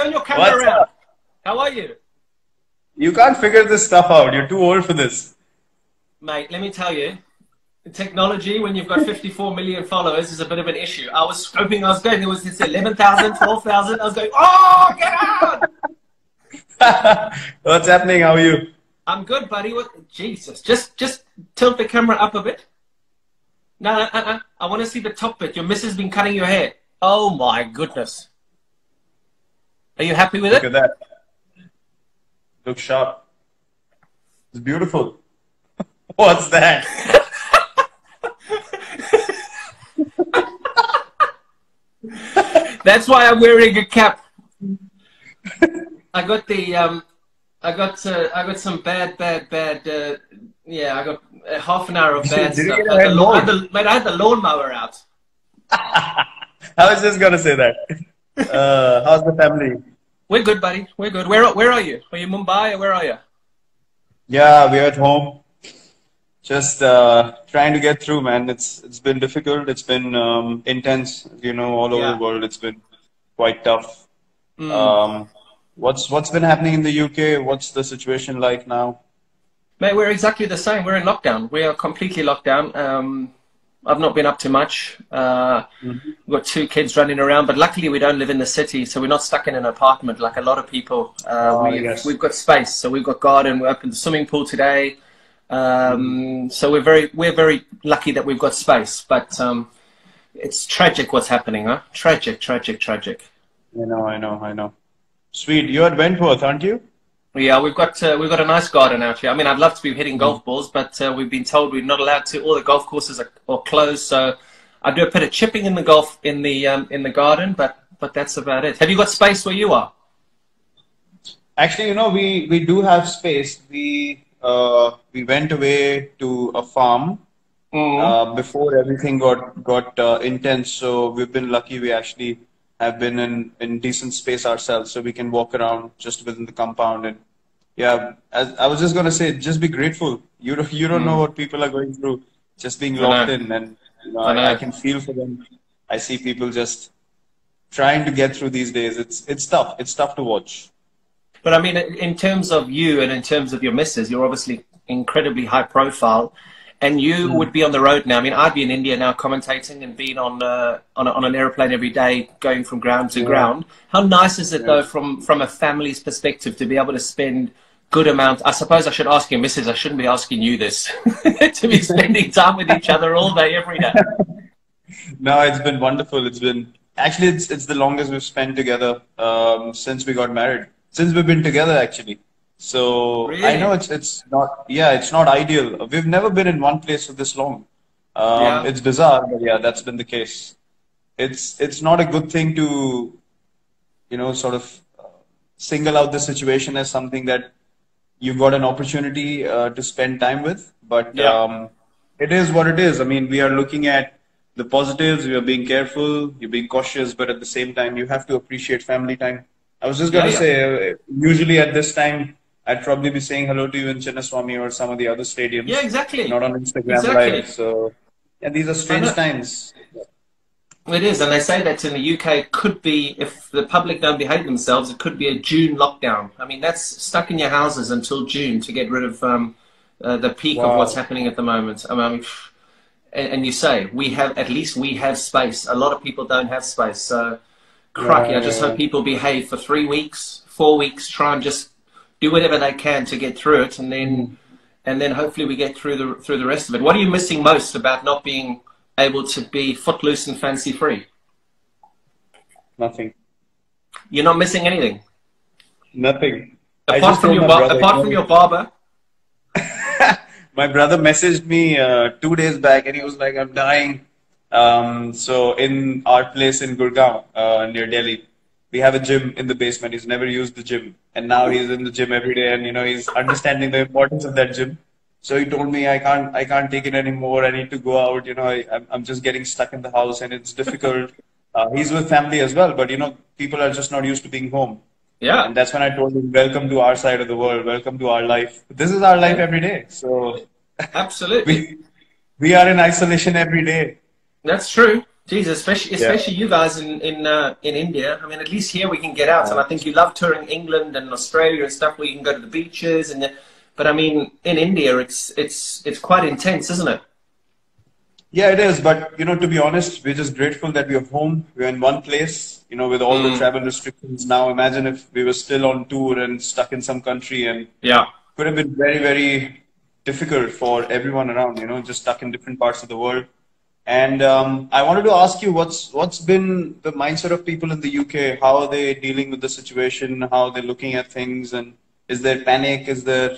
turn your camera What's around. up? How are you? You can't figure this stuff out. You're too old for this. Mate, let me tell you, technology, when you've got 54 million followers, is a bit of an issue. I was hoping I was going, there was this 11,000, 12,000. I was going, oh, get out! What's happening? How are you? I'm good, buddy. What? Jesus. Just tilt the camera up a bit. No. I want to see the top bit. Your missus has been cutting your hair. Oh, my goodness. Are you happy with Look it? at that. Looks sharp. It's beautiful. What's that? That's why I'm wearing a cap. I got the I got some bad. Yeah, I got half an hour of bad Did you stuff. get your head mowed? Mate, I had the lawnmower out. I was just gonna say that. How's the family? We're good, buddy. We're good. Where are you? Are you Mumbai or where are you? Yeah, we're at home. Just trying to get through, man. It's been difficult. It's been intense, you know, all over Yeah. the world. It's been quite tough. Mm. What's been happening in the UK? What's the situation like now? Mate, we're exactly the same. We're in lockdown. We are completely locked down. I've not been up to much. We've got 2 kids running around, but luckily we don't live in the city, so we're not stuck in an apartment like a lot of people. Yes. We've got space, so we've got garden. We opened the swimming pool today. So we're very lucky that we've got space, but it's tragic what's happening, huh? Tragic. I know. Sweet. You're at Wentworth, aren't you? Yeah, we've got a nice garden out here. I mean, I'd love to be hitting golf balls, but we've been told we're not allowed to. All the golf courses are closed, so I do a bit of chipping in the in the garden, but that's about it. Have you got space where you are? Actually, you know, we do have space. We went away to a farm before everything got intense. So we've been lucky. We actually have been in decent space ourselves, so we can walk around just within the compound. And yeah, as I was just gonna say, just be grateful. You don't know what people are going through, just being locked in, and you know, I can feel for them. I see people just trying to get through these days. It's tough. It's tough to watch. But I mean, in terms of you and in terms of your missus, you're obviously incredibly high profile, and you would be on the road now. I mean, I'd be in India now commentating and being on an airplane every day, going from ground to ground. How nice is it though, from a family's perspective, to be able to spend good amount? I suppose I should ask your missus. I shouldn't be asking you this. To be spending time with each other all day, every day. No, it's been wonderful. It's the longest we've spent together since we got married. Since we've been together, actually. So Really? I know it's not ideal. We've never been in one place for this long. It's bizarre, but yeah, that's been the case. It's not a good thing to, you know, sort of single out the situation as something that you've got an opportunity to spend time with. But it is what it is. I mean, we are looking at the positives. We are being careful. You're being cautious, but at the same time, you have to appreciate family time. I was just going to say, usually at this time, I'd probably be saying hello to you in Chinnaswamy or some of the other stadiums. Yeah, exactly. Not on Instagram Live. So, yeah, these are strange times. It is, and they say that in the UK, it could be, if the public don't behave themselves, it could be a June lockdown. I mean, that's stuck in your houses until June to get rid of the peak of what's happening at the moment. I mean, and you say, at least we have space. A lot of people don't have space, so... Crikey, I just hope people behave for 3 weeks, 4 weeks, try and just do whatever they can to get through it, and then hopefully we get through the rest of it. What are you missing most about not being able to be footloose and fancy free? Nothing. You're not missing anything? Nothing. Apart from your barber? My brother messaged me 2 days back and he was like, I'm dying. So in our place in Gurgaon, near Delhi, we have a gym in the basement. He's never used the gym, and now he's in the gym every day, and you know, he's understanding the importance of that gym. So he told me, I can't take it anymore. I need to go out. You know, I'm just getting stuck in the house, and it's difficult. He's with family as well, but you know, people are just not used to being home. Yeah. And that's when I told him, welcome to our side of the world. Welcome to our life. This is our life every day. So absolutely, we are in isolation every day. That's true. Jesus, Yeah. especially you guys in India. I mean, at least here we can get out, and I think you love touring England and Australia and stuff where you can go to the beaches but I mean, in India, it's quite intense, isn't it? Yeah, it is. But, to be honest, we're just grateful that we're home. We're in one place, with all the Mm, travel restrictions now. Imagine if we were still on tour and stuck in some country, and yeah. could have been very, very difficult for everyone around, just stuck in different parts of the world. And I wanted to ask you, what's been the mindset of people in the UK? How are they dealing with the situation? How are they looking at things? And is there panic? Is there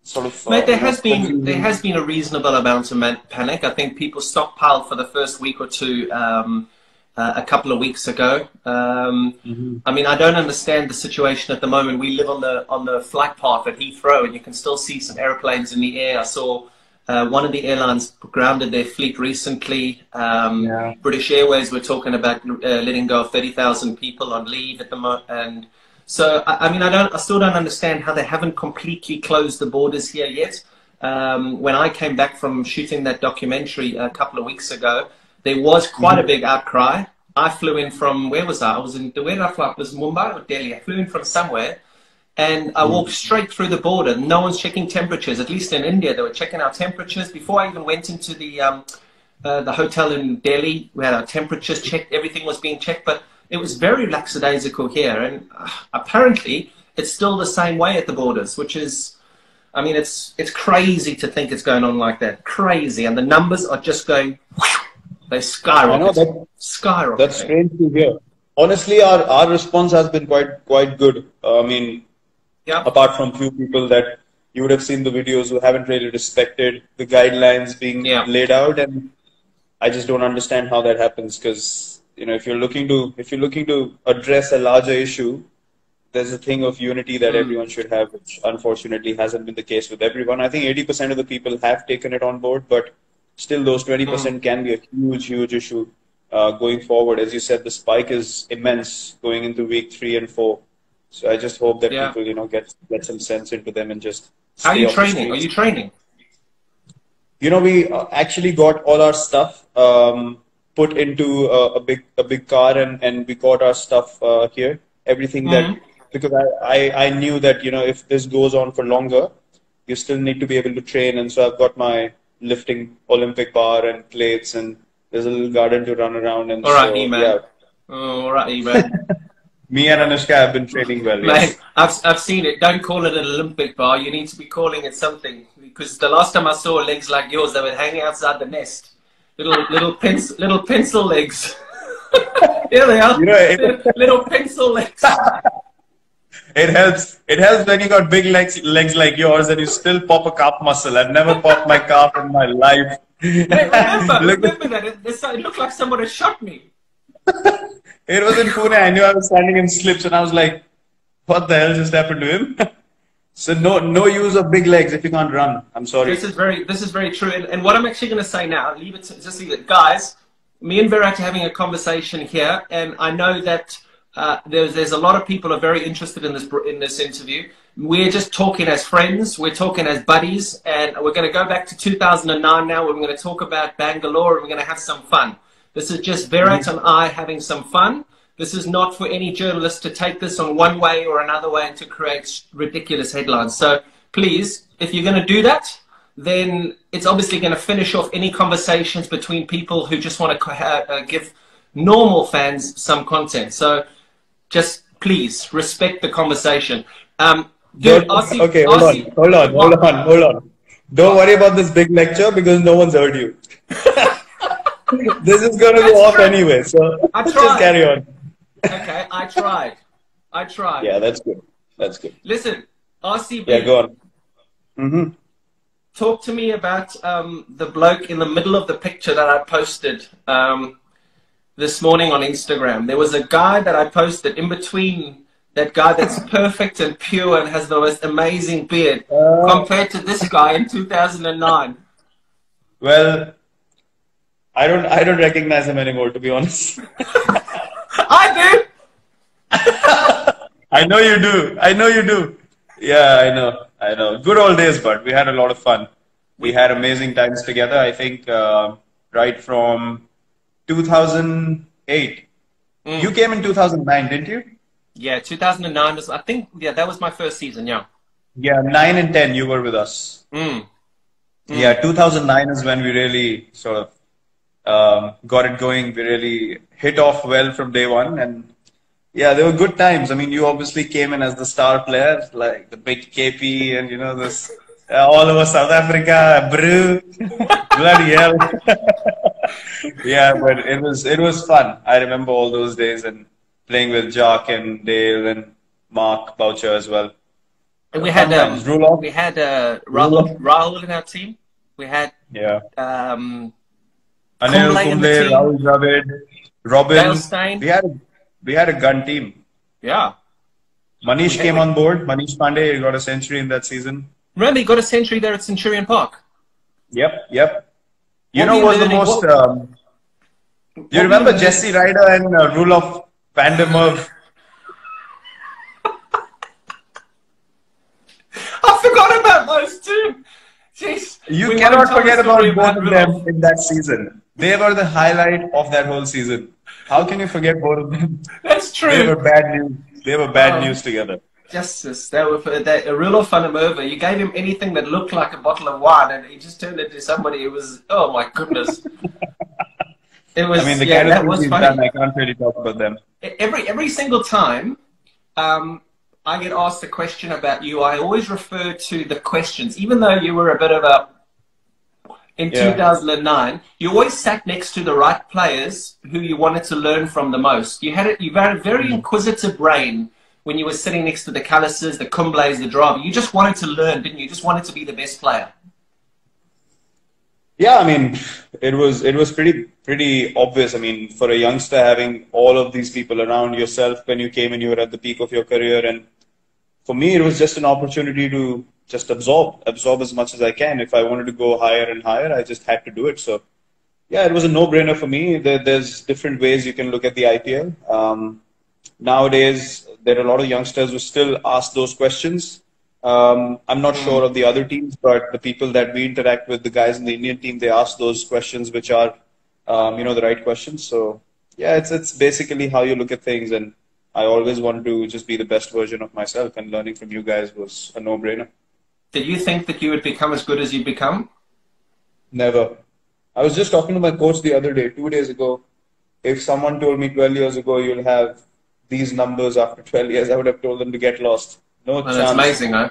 sort of, Mate, there confusion? has been a reasonable amount of panic. I think people stockpiled for the first week or two a couple of weeks ago. Hmm. I mean, I don't understand the situation at the moment. We live on the flight path at Heathrow, and you can still see some airplanes in the air. I saw one of the airlines grounded their fleet recently. Yeah. British Airways were talking about letting go of 30,000 people on leave at the moment, and so, I mean, I still don't understand how they haven't completely closed the borders here yet. When I came back from shooting that documentary a couple of weeks ago, there was quite a Hmm. big outcry. I flew in from, where was I? Where did I fly? It was Mumbai or Delhi? I flew in from somewhere and I walked straight through the border. No one's checking temperatures. At least in India, they were checking our temperatures. Before I even went into the hotel in Delhi, we had our temperatures checked. Everything was being checked, but it was very lackadaisical here. And apparently, it's still the same way at the borders, which is, I mean, it's crazy to think it's going on like that. Crazy, and the numbers are just going. They I know skyrocket, that's skyrocketing. strange to hear. Honestly, our response has been quite good. I mean, Yeah. apart from few people that you would have seen the videos who haven't really respected the guidelines being Yeah. laid out, and I just don't understand how that happens because if you're looking to address a larger issue, there's a thing of unity that Mm. everyone should have, which unfortunately hasn't been the case with everyone. I think 80% of the people have taken it on board, but still those Mm. 20% can be a huge issue going forward. As you said, the spike is immense going into week 3 and 4. So I just hope that Yeah. people, get some sense into them and just How are stay you off the training? Are streets. you training? We actually got all our stuff put into a big car, and we got our stuff here. Everything that Mm. because I knew that if this goes on for longer, you still need to be able to train, and so I've got my lifting Olympic bar and plates, and there's a little garden to run around, and All right, so E-man. yeah, Oh, all right, E-man. me and Anushka have been training well. Mate, Yes. I've seen it. Don't call it an Olympic bar. You need to be calling it something. Because the last time I saw legs like yours, they were hanging outside the nest. Little pencil legs. Here they are. You know, it, Little pencil legs. it helps. It helps when you got big legs like yours, and you still pop a calf muscle. I've never popped my calf in my life. Mate, Look, remember that. It looked like someone had shot me. it was in Pune. I knew I was standing in slips, and I was like, "What the hell just happened to him?" So no use of big legs if you can't run. I'm sorry. This is very true. And what I'm actually going to say now, just leave it, guys. Me and Virat are having a conversation here, and I know that there's a lot of people are very interested in this interview. We're just talking as friends, we're talking as buddies, and we're going to go back to 2009 now. We're going to talk about Bangalore, and we're going to have some fun. This is just Virat and I having some fun. This is not for any journalist to take this on one way or another way and to create ridiculous headlines. So please, if you're going to do that, then it's obviously going to finish off any conversations between people who just want to give normal fans some content. So just please respect the conversation. Dude, Okay, hold on. Don't What? worry about this big lecture because no one's heard you. This is going to go That's off true. anyway, so I just tried. carry on. Okay, I tried. I tried. Yeah, that's good. That's good. Listen, Yeah, RCB, go on. Mm-hmm. talk to me about the bloke in the middle of the picture that I posted this morning on Instagram. There was a guy that I posted in between that guy that's perfect and pure and has the most amazing beard compared to this guy in 2009. Well, I don't recognize him anymore, to be honest. I do. I know you do. I know you do. Yeah, I know. I know. Good old days, but we had a lot of fun. We We, had amazing times together. I think right from 2008. You came in 2009, didn't you? Yeah, 2009 was, I think, yeah, that was my first season, yeah. Yeah, 9 and 10, you were with us. Yeah, 2009 is when we really sort of got it going. We really hit off well from day one. And yeah, they were good times. I mean, you obviously came in as the star player, like the big KP and, you know, this all over South Africa, brew, bloody hell. Yeah, but it was fun. I remember all those days and playing with Jock and Dale and Mark Boucher as well. And Fun times. we had Rule Rahul in our team. We had Yeah. Anil Kumble in the Kumble, team. Rahul Dravid, Robin. Dale Steyn. We had a gun team. Yeah. Manish came on board. Manish Pandey, he got a century in that season. Remember, he got a century there at Centurion Park. Yep. You What know were you what's the learning? most... you were remember you Jesse Ryder and Rulof Vandermeer? I forgot about those two. Jeez. You We cannot won't tell forget the story about both of Rudolph. them in that season. They were the highlight of that whole season. How can you forget both of them? That's true. They were bad news. They were bad news together. Justice. That Rudolph van der Merwe, you gave him anything that looked like a bottle of wine and he just turned into somebody who was, oh my goodness. It was, I mean, the yeah, kind that of was things funny. done, I can't really talk about them. Every single time I get asked a question about you, I always refer to the questions, even though you were a bit of a, in 2009, you always sat next to the right players who you wanted to learn from the most. You had a very inquisitive brain when you were sitting next to the Callises, the Kumbles, the Dravi. You just wanted to learn, didn't you? You just wanted to be the best player. Yeah, I mean, it was pretty obvious. I mean, for a youngster having all of these people around yourself when you came and you were at the peak of your career, and for me, it was just an opportunity to just absorb as much as I can. If I wanted to go higher and higher, I just had to do it. So, yeah, it was a no-brainer for me. There's different ways you can look at the IPL. Nowadays, there are a lot of youngsters who still ask those questions. I'm not sure of the other teams, but the people that we interact with, the guys in the Indian team, they ask those questions, which are, the right questions. So, yeah, it's basically how you look at things. And I always want to just be the best version of myself, and learning from you guys was a no-brainer. Did you think that you would become as good as you've become? Never. I was just talking to my coach the other day, 2 days ago. If someone told me 12 years ago you'll have these numbers after 12 years, I would have told them to get lost. No chance. That's amazing, huh?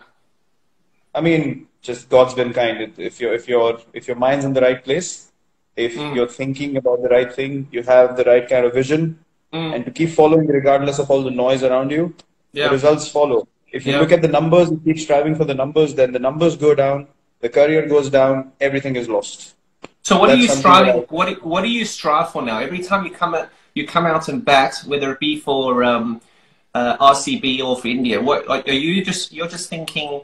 I mean, just God's been kind. If your mind's in the right place, if you're thinking about the right thing, you have the right kind of vision, and to keep following regardless of all the noise around you, the results follow. If you look at the numbers and keep striving for the numbers, then the numbers go down, the career goes down, everything is lost. So what are you striving? What do you strive for now? Every time you come out and bat, whether it be for RCB or for India, you're just thinking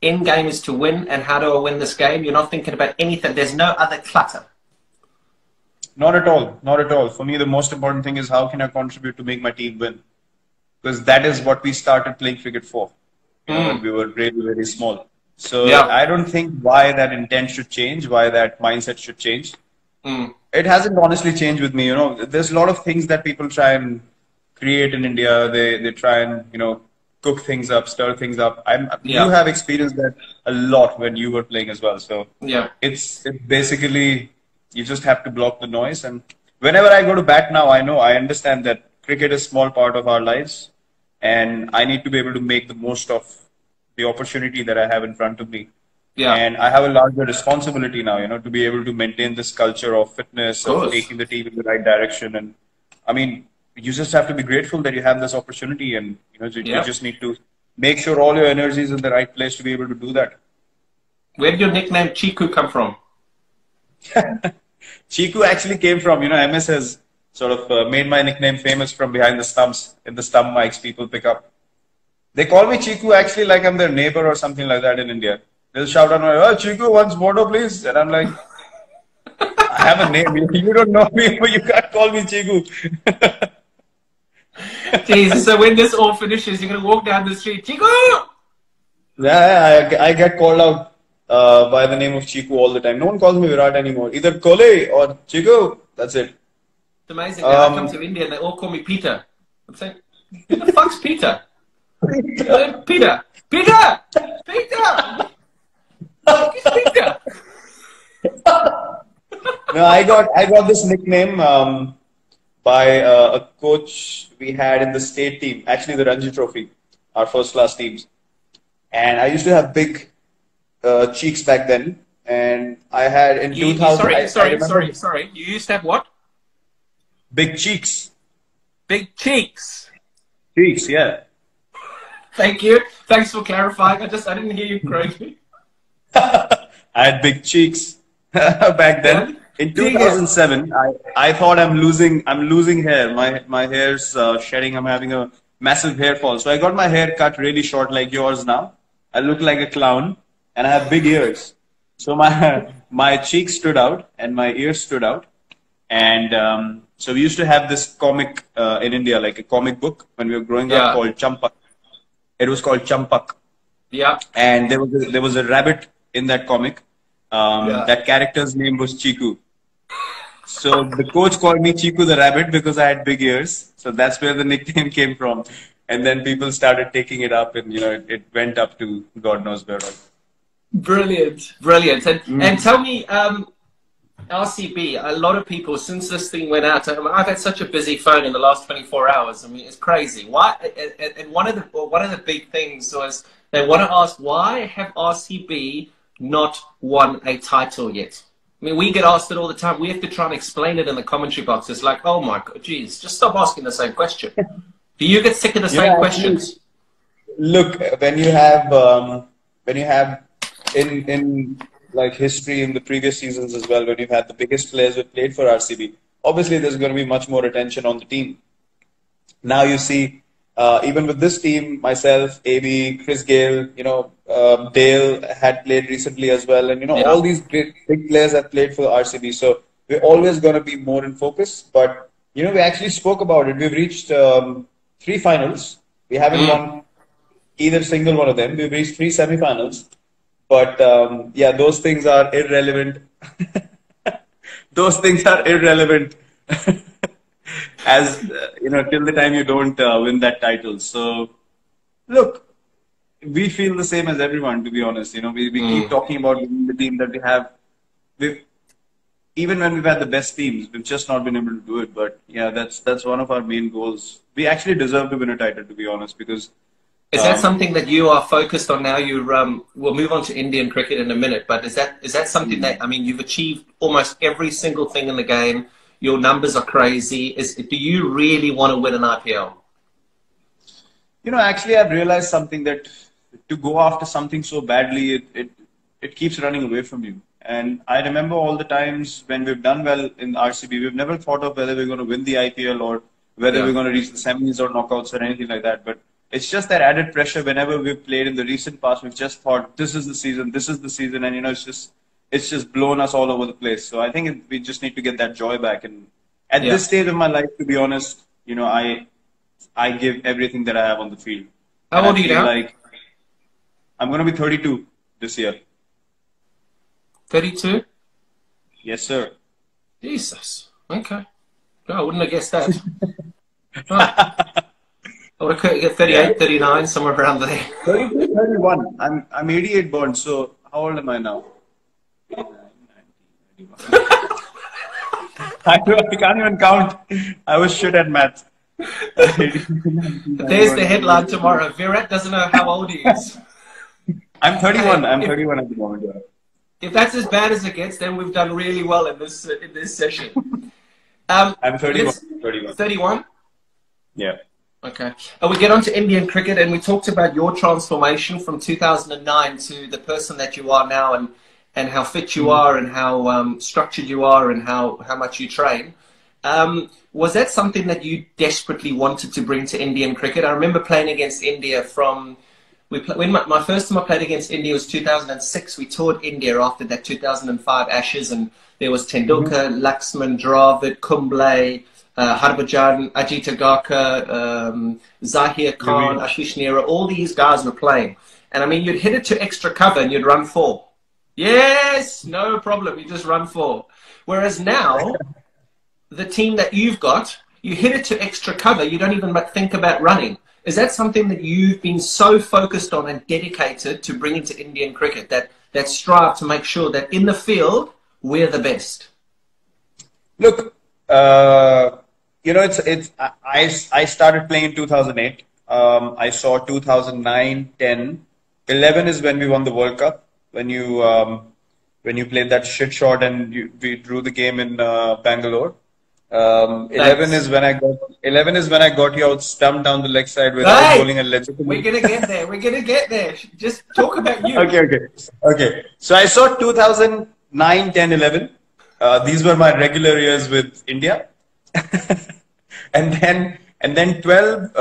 end game is to win, and how do I win this game? You're not thinking about anything. There's no other clutter. Not at all. Not at all. For me, the most important thing is how can I contribute to make my team win? Because that is what we started playing cricket for. When we were really, very small. So I don't think why that intent should change, why that mindset should change. It hasn't honestly changed with me. There's a lot of things that people try and create in India. They try and, cook things up, stir things up. You have experienced that a lot when you were playing as well. So it's basically, you just have to block the noise. And whenever I go to bat now, I understand that cricket is a small part of our lives, and I need to be able to make the most of the opportunity that I have in front of me. And I have a larger responsibility now, to be able to maintain this culture of fitness, of taking the team in the right direction. And I mean, you just have to be grateful that you have this opportunity, and you just need to make sure all your energy is in the right place to be able to do that. Where did your nickname Chiku come from? Chiku actually came from, MS has sort of made my nickname famous from behind the stumps. In the stump mics people pick up. They call me Chiku actually like I'm their neighbor or something like that in India. They'll shout out, "Oh, Chiku, once Bodo, please." And I'm like, I have a name. You don't know me, but you can't call me Chiku. Jesus, so when this all finishes, you're going to walk down the street, Chiku! Yeah, I get called out by the name of Chiku all the time. No one calls me Virat anymore. Either Kohli or Chiku. That's it. amazing. Now I come to India and they all call me Peter. I'm saying, who the fuck's Peter? Peter! Peter! Peter! Who's Peter? No, I got this nickname by a coach we had in the state team, actually the Ranji Trophy, our first class teams. And I used to have big cheeks back then. And I had in 2000. Sorry. You used to have what? Big cheeks. Big cheeks. Cheeks, yeah. Thank you. Thanks for clarifying. I didn't hear you correctly. I had big cheeks back then. In 2007, I thought I'm losing hair. My hair's shedding. I'm having a massive hair fall. So I got my hair cut really short like yours now. I look like a clown and I have big ears. So my cheeks stood out and my ears stood out. And so we used to have this comic in India, like a comic book when we were growing up called Champak. It was called Champak. Yeah. And there was a rabbit in that comic. That character's name was Chiku. So the coach called me Chiku the rabbit because I had big ears. So that's where the nickname came from. And then people started taking it up and, it went up to God knows where. Brilliant. Brilliant. And tell me, RCB, a lot of people, since this thing went out, I've had such a busy phone in the last 24 hours. I mean, it's crazy. Why? And one of the big things was they want to ask, why have RCB not won a title yet? I mean, we get asked it all the time. We have to try and explain it in the commentary box. It's like, oh my God, geez, just stop asking the same question. Do you get sick of the same questions? Look, when you have in like history in the previous seasons as well, when you've had the biggest players who played for RCB, obviously there's going to be much more attention on the team. Now you see, even with this team, myself, AB, Chris Gale, Dale had played recently as well, and all these big players have played for RCB. So we're always going to be more in focus. But we actually spoke about it. We've reached 3 finals. We haven't won either single one of them. We've reached 3 semifinals. But yeah, those things are irrelevant. Those things are irrelevant as till the time you don't win that title. So look, we feel the same as everyone, to be honest. We keep talking about the team that we have. Even when we've had the best teams, we've just not been able to do it. But yeah, that's one of our main goals. We actually deserve to win a title, to be honest, because. Is that something that you are focused on now? We'll move on to Indian cricket in a minute, but is that something that, I mean, you've achieved almost every single thing in the game. Your numbers are crazy. Do you really want to win an IPL? Actually, I've realized something, that to go after something so badly, it keeps running away from you. And I remember all the times when we've done well in RCB, we've never thought of whether we're going to win the IPL or whether we're going to reach the semis or knockouts or anything like that. But it's just that added pressure whenever we've played in the recent past. We've just thought, this is the season, and it's just blown us all over the place. So I think we just need to get that joy back. And at this stage of my life, to be honest, I give everything that I have on the field. How old are you now? Like, I'm going to be 32 this year. 32? Yes, sir. Jesus. Okay. No, I wouldn't have guessed that. Right. I would have get 38, 39, somewhere around there. 32, 31. I'm 88 born, so how old am I now? 89, 90, 91. I can't even count. I was shit at maths. There's the headline tomorrow. Virat doesn't know how old he is. I'm 31. I'm 31 at the moment. Yeah. If that's as bad as it gets, then we've done really well in this session. I'm 31. 31. 31? Yeah. Okay. We get on to Indian cricket, and we talked about your transformation from 2009 to the person that you are now, and how fit you are, and how structured you are, and how much you train. Was that something that you desperately wanted to bring to Indian cricket? I remember playing against India when my first time I played against India was 2006. We toured India after that 2005 Ashes, and there was Tendulkar, Laxman, Dravid, Kumble, Harbhajan, Ajit Agarkar, Zahir Khan, Ashish Nehra, all these guys were playing. And I mean, you'd hit it to extra cover and you'd run 4. Yes, no problem. You just run 4. Whereas now, the team that you've got, you hit it to extra cover. You don't even think about running. Is that something that you've been so focused on and dedicated to bringing to Indian cricket, that strive to make sure that in the field, we're the best? Look, I started playing in 2008. I saw 2009, 10, 11 is when we won the World Cup. When you played that shit shot and we drew the game in Bangalore. 11 is when I got you out stumped down the leg side without bowling a legitimate. We're gonna get there. We're gonna get there. Just talk about you. Okay. So I saw 2009, 10, 11. These were my regular years with India. and then 12,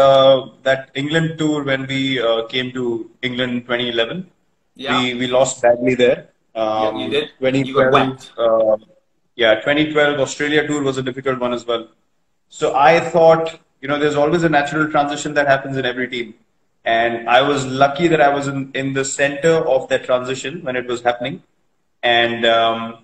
that England tour when we came to England in 2011. Yeah. We lost badly there. You did. 2012, you got whacked. 2012 Australia tour was a difficult one as well. So I thought, there's always a natural transition that happens in every team. And I was lucky that I was in the center of that transition when it was happening. And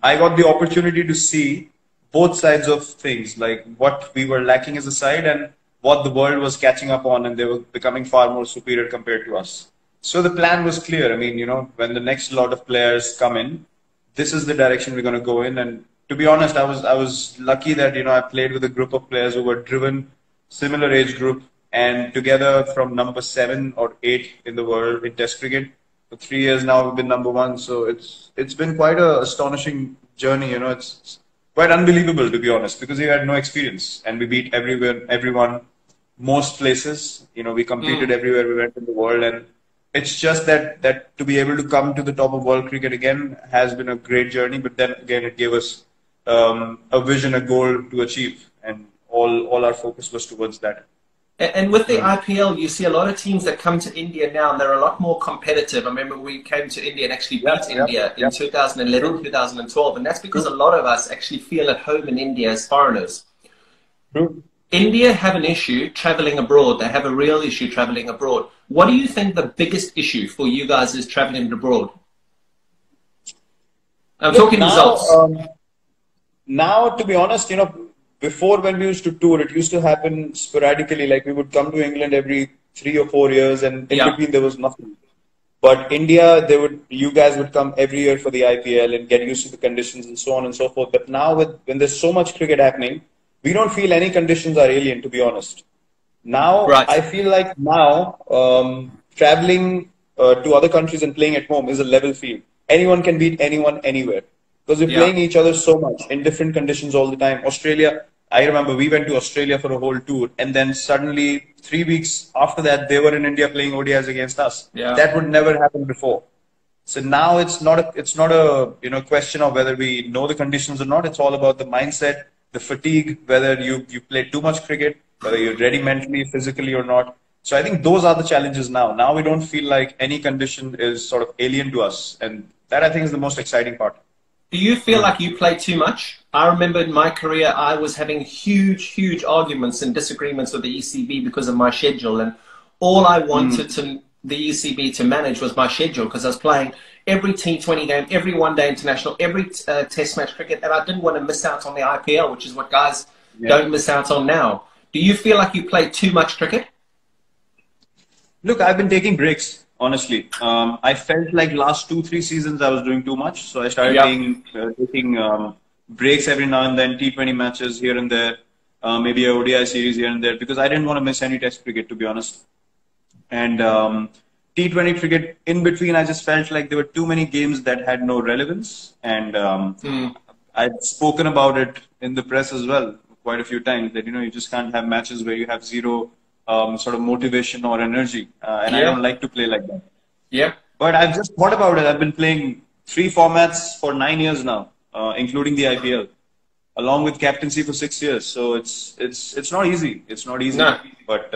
I got the opportunity to see both sides of things, like what we were lacking as a side and what the world was catching up on, and they were becoming far more superior compared to us. So the plan was clear. I mean, when the next lot of players come in, this is the direction we're going to go in. And to be honest, I was lucky that, I played with a group of players who were driven, similar age group, and together from number 7 or 8 in the world in Test cricket. For 3 years now, we've been number 1. So it's been quite an astonishing journey. It's quite unbelievable, to be honest, because we had no experience and we beat everyone, most places. We competed everywhere we went in the world, and it's just that to be able to come to the top of world cricket again has been a great journey. But then again, it gave us a vision, a goal to achieve, and all our focus was towards that. And with the IPL, you see a lot of teams that come to India now, and they're a lot more competitive. I remember we came to India and actually beat India in 2011, 2012, and that's because a lot of us actually feel at home in India as foreigners. True. India have an issue traveling abroad. They have a real issue traveling abroad. What do you think the biggest issue for you guys is traveling abroad? I'm talking results. Now, to be honest, before when we used to tour, it used to happen sporadically. Like we would come to England every 3 or 4 years, and in between there was nothing. But India, you guys would come every year for the IPL and get used to the conditions and so on and so forth. But now, when there's so much cricket happening, we don't feel any conditions are alien, to be honest. Now, I feel like traveling to other countries and playing at home is a level field. Anyone can beat anyone anywhere. Because we're playing each other so much in different conditions all the time. Australia, I remember we went to Australia for a whole tour, and then suddenly 3 weeks after that, they were in India playing ODIs against us. Yeah. That would never happen before. So now it's not a question of whether we know the conditions or not. It's all about the mindset, the fatigue, whether you play too much cricket, whether you're ready mentally, physically or not. So I think those are the challenges now. Now we don't feel like any condition is sort of alien to us, and that I think is the most exciting part. Do you feel like you play too much? I remember in my career, I was having huge arguments and disagreements with the ECB because of my schedule. And all I wanted the ECB to manage was my schedule, because I was playing every T20 game, every one-day international, every test match cricket. And I didn't want to miss out on the IPL, which is what guys don't miss out on now. Do you feel like you play too much cricket? Look, I've been taking breaks. Honestly, I felt like last 2-3 seasons I was doing too much, so I started taking breaks every now and then, T20 matches here and there, maybe a ODI series here and there, because I didn't want to miss any Test cricket, to be honest. And T20 cricket in between, I just felt like there were too many games that had no relevance, and I've spoken about it in the press as well quite a few times that you just can't have matches where you have zero sort of motivation or energy, and I don't like to play like that. Yeah. But I've just thought about it. I've been playing 3 formats for 9 years now, including the IPL, along with captaincy for 6 years. So it's not easy. It's not easy. No. But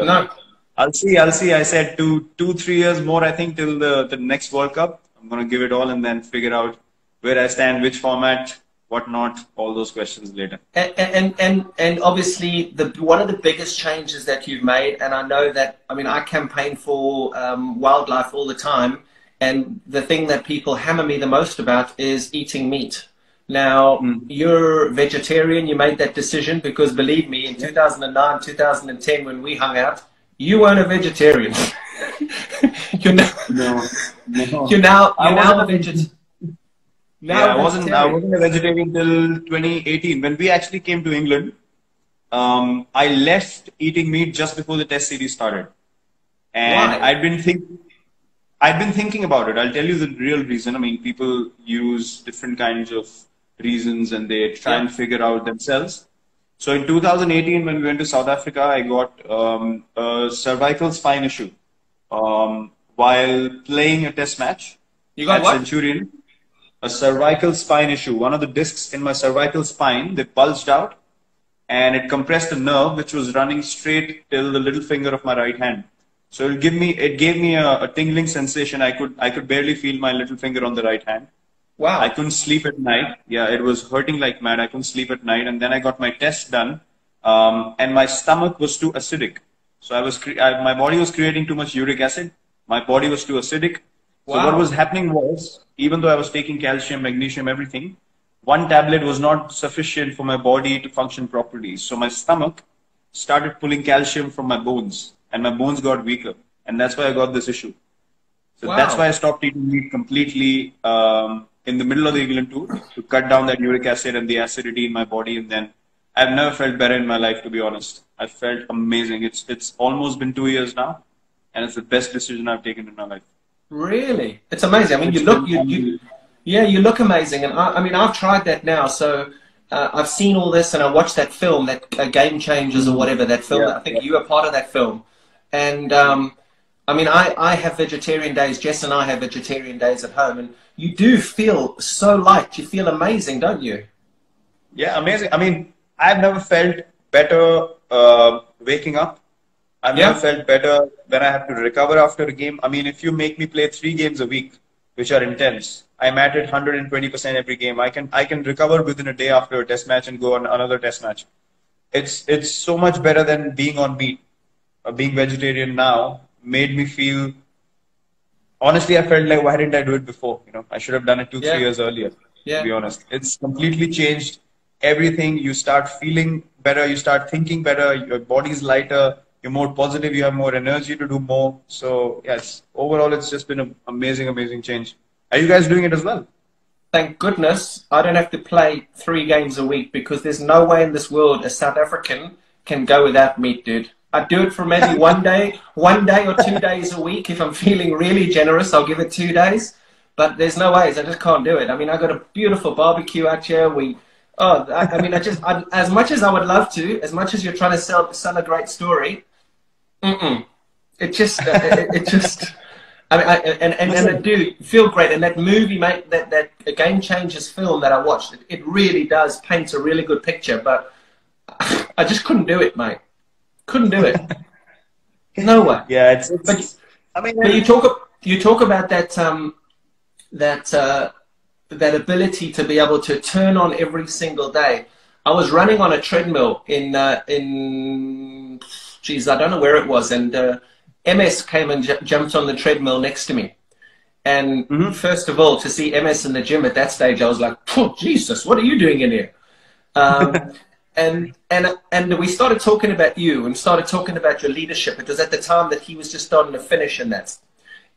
I'll see. I said 2-3 years more, I think, till the next World Cup. I'm gonna give it all and then figure out where I stand, which format, what not, all those questions later. And obviously, one of the biggest changes that you've made, and I know that, I mean, I campaign for wildlife all the time, and the thing that people hammer me the most about is eating meat. Now, you're vegetarian. You made that decision because, believe me, in 2009, 2010, when we hung out, you weren't a vegetarian. you're now, No, no. you're now a vegetarian. Yeah, I wasn't a vegetarian till 2018 when we actually came to England. I left eating meat just before the Test series started, and Why? I'd been thinking about it. I'll tell you the real reason. I mean, people use different kinds of reasons and they try and figure out themselves. So in 2018, when we went to South Africa, I got a cervical spine issue while playing a test match You got at what? Centurion. A cervical spine issue. One of the discs in my cervical spine, they bulged out and it compressed a nerve which was running straight till the little finger of my right hand. So it gave me a tingling sensation. I could barely feel my little finger on the right hand. Wow. I couldn't sleep at night. Yeah, it was hurting like mad. I couldn't sleep at night. And then I got my test done, and my stomach was too acidic. So my body was creating too much uric acid. My body was too acidic. So what was happening was, even though I was taking calcium, magnesium, everything, one tablet was not sufficient for my body to function properly. So my stomach started pulling calcium from my bones, and my bones got weaker. And that's why I got this issue. So that's why I stopped eating meat completely in the middle of the England tour to cut down that uric acid and the acidity in my body. And then I've never felt better in my life, to be honest. I felt amazing. It's almost been 2 years now, and it's the best decision I've taken in my life. Really? It's amazing. I mean, you look amazing. And I mean, I've tried that now. So I've seen all this and I watched that film, that Game Changers or whatever, that film. I think you were part of that film. And I mean, I have vegetarian days. Jess and I have vegetarian days at home. And you do feel so light. You feel amazing, don't you? Yeah, amazing. I mean, I've never felt better waking up. I've never felt better when I have to recover after a game. I mean, if you make me play 3 games a week, which are intense, I'm at it 120% every game. I can recover within a day after a test match and go on another test match. It's so much better than being on meat. Being vegetarian now made me feel. Honestly, I felt like, why didn't I do it before? You know, I should have done it 2-3 years earlier. To be honest, it's completely changed everything. You start feeling better. You start thinking better. Your body's lighter. You're more positive. You have more energy to do more. So yes, overall, it's just been an amazing, amazing change. Are you guys doing it as well? Thank goodness I don't have to play 3 games a week, because there's no way in this world a South African can go without meat, dude. I do it for maybe one day or 2 days a week. If I'm feeling really generous, I'll give it 2 days. But there's no ways. I just can't do it. I mean, I got a beautiful barbecue out here. I mean, as much as I would love to, as much as you're trying to sell a great story, it just, I mean, and I do feel great. And that movie, mate, that Game Changers film that I watched, it really does paint a really good picture. But I just couldn't do it, mate. Couldn't do it. No way. Yeah, but you talk about that ability to be able to turn on every single day. I was running on a treadmill geez, I don't know where it was, and MS came and jumped on the treadmill next to me. And first of all, to see MS in the gym at that stage, I was like, oh, Jesus, what are you doing in here? And we started talking about you and started talking about your leadership. It was at the time that he was just starting to finish in that.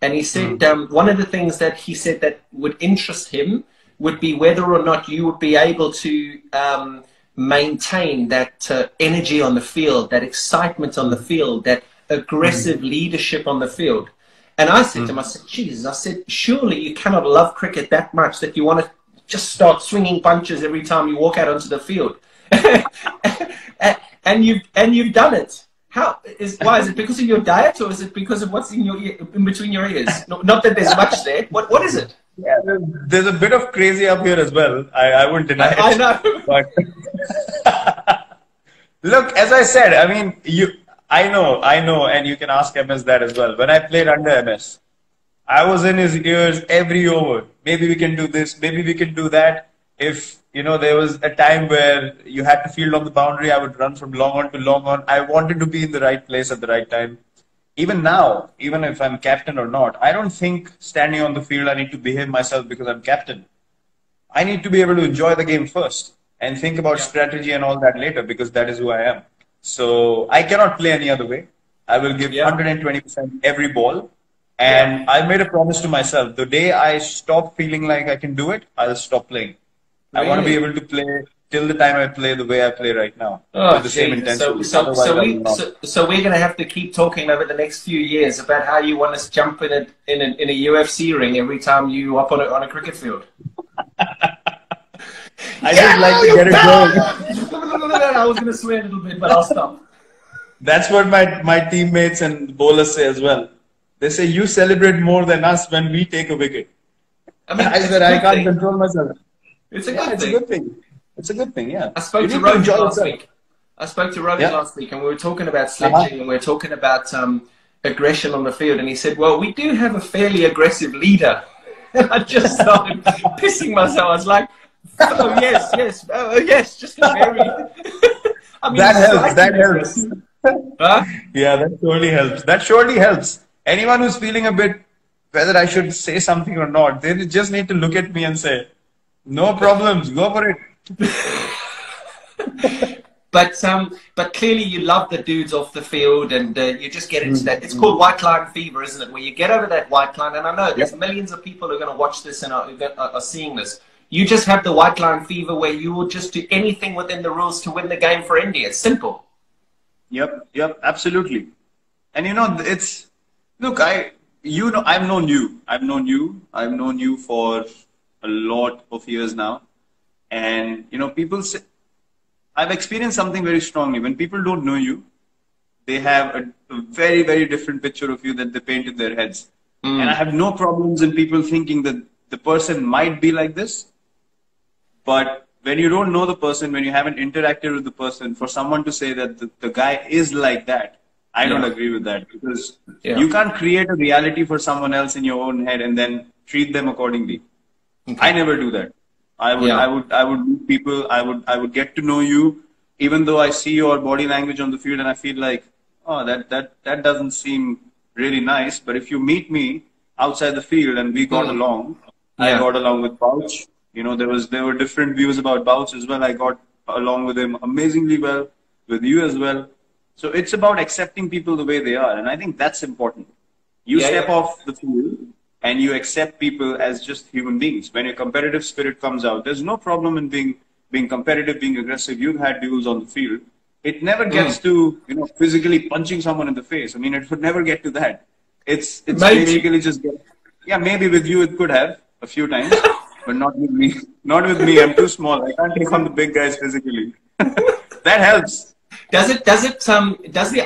And he said one of the things that he said that would interest him would be whether or not you would be able to maintain that energy on the field, that excitement on the field, that aggressive leadership on the field. And I said to him, I said, Jesus, I said, surely you cannot love cricket that much that you want to just start swinging punches every time you walk out onto the field. and you've done it. Why is it because of your diet, or is it because of what's in between your ears? Not that there's much there. What is it? Yeah, there's a bit of crazy up here as well. I wouldn't deny it. I know. But look, as I said, I mean, I know, and you can ask MS that as well. When I played under MS, I was in his ears every over. Maybe we can do this. Maybe we can do that. If there was a time where you had to field on the boundary, I would run from long on to long on. I wanted to be in the right place at the right time. Even now, even if I'm captain or not, I don't think standing on the field I need to behave myself because I'm captain. I need to be able to enjoy the game first and think about strategy and all that later, because that is who I am. So I cannot play any other way. I will give 120% every ball. And I made a promise to myself, the day I stop feeling like I can do it, I'll stop playing. Really? I want to be able to play till the time I play the way I play right now, Oh, with the same geez. intensity. Otherwise, I will not. So we're going to have to keep talking over the next few years about how you want us to jump in a UFC ring every time you up on a cricket field. I just like to get it going. I was going to swear a little bit, but I'll stop. That's what my teammates and bowlers say as well. They say, you celebrate more than us when we take a wicket. I mean, I said, I can't control myself. It's a good thing. It's a good thing. It's a good thing, yeah. I spoke to Rohit last week. Last week, and we were talking about sledging, and we were talking about aggression on the field, and he said, well, we do have a fairly aggressive leader. And I just started pissing myself. I was like, oh, yes, just a very... I mean, that helps. Huh? Yeah, that surely helps. That surely helps. Anyone who's feeling a bit, whether I should say something or not, they just need to look at me and say, no problems, go for it. But clearly you love the dudes off the field, and you just get into that. It's called white line fever, isn't it? Where you get over that white line, and I know there's millions of people who are going to watch this and are seeing this. You just have the white line fever where you will just do anything within the rules to win the game for India. It's simple. Yep, absolutely. And it's, look, I've known you. I've known you for a lot of years now. And, people say, I've experienced something very strongly. When people don't know you, they have a very, very different picture of you that they paint in their heads. And I have no problems in people thinking that the person might be like this. But when you don't know the person, when you haven't interacted with the person, for someone to say that the guy is like that, I don't agree with that, because you can't create a reality for someone else in your own head and then treat them accordingly. Okay. I never do that. I would meet people. I would get to know you, even though I see your body language on the field and I feel like, oh, that doesn't seem really nice. But if you meet me outside the field and we got along, I got along with Pouch. There were different views about Pouch as well. I got along with him amazingly well, with you as well. So it's about accepting people the way they are, and I think that's important. You step off the field and you accept people as just human beings. When your competitive spirit comes out, there's no problem in being competitive, being aggressive. You've had duels on the field. It never gets to physically punching someone in the face. I mean, it would never get to that. It's basically just maybe with you it could have a few times. But not with me. Not with me. I'm too small. I can't take on the big guys physically. That helps. Does the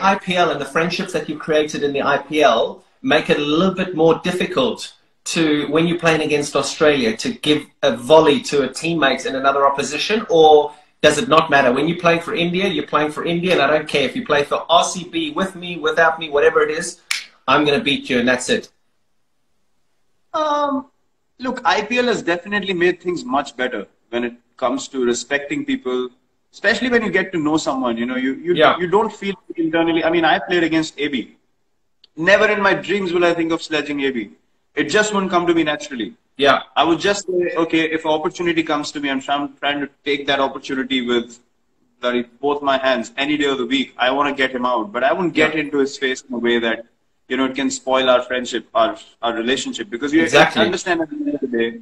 IPL and the friendships that you created in the IPL make it a little bit more difficult to, when you're playing against Australia, to give a volley to a teammate in another opposition, or does it not matter? When you play for India, you're playing for India, and I don't care if you play for RCB with me, without me, whatever it is, I'm going to beat you, and that's it. Look, IPL has definitely made things much better when it comes to respecting people, especially when you get to know someone. You don't feel internally. I mean, I played against AB. Never in my dreams will I think of sledging AB. It just won't come to me naturally. Yeah. I would just say, okay, if an opportunity comes to me, I'm trying to take that opportunity with both my hands any day of the week. I want to get him out, but I won't get into his face in a way that it can spoil our friendship, our relationship, because you understand at the end of the day,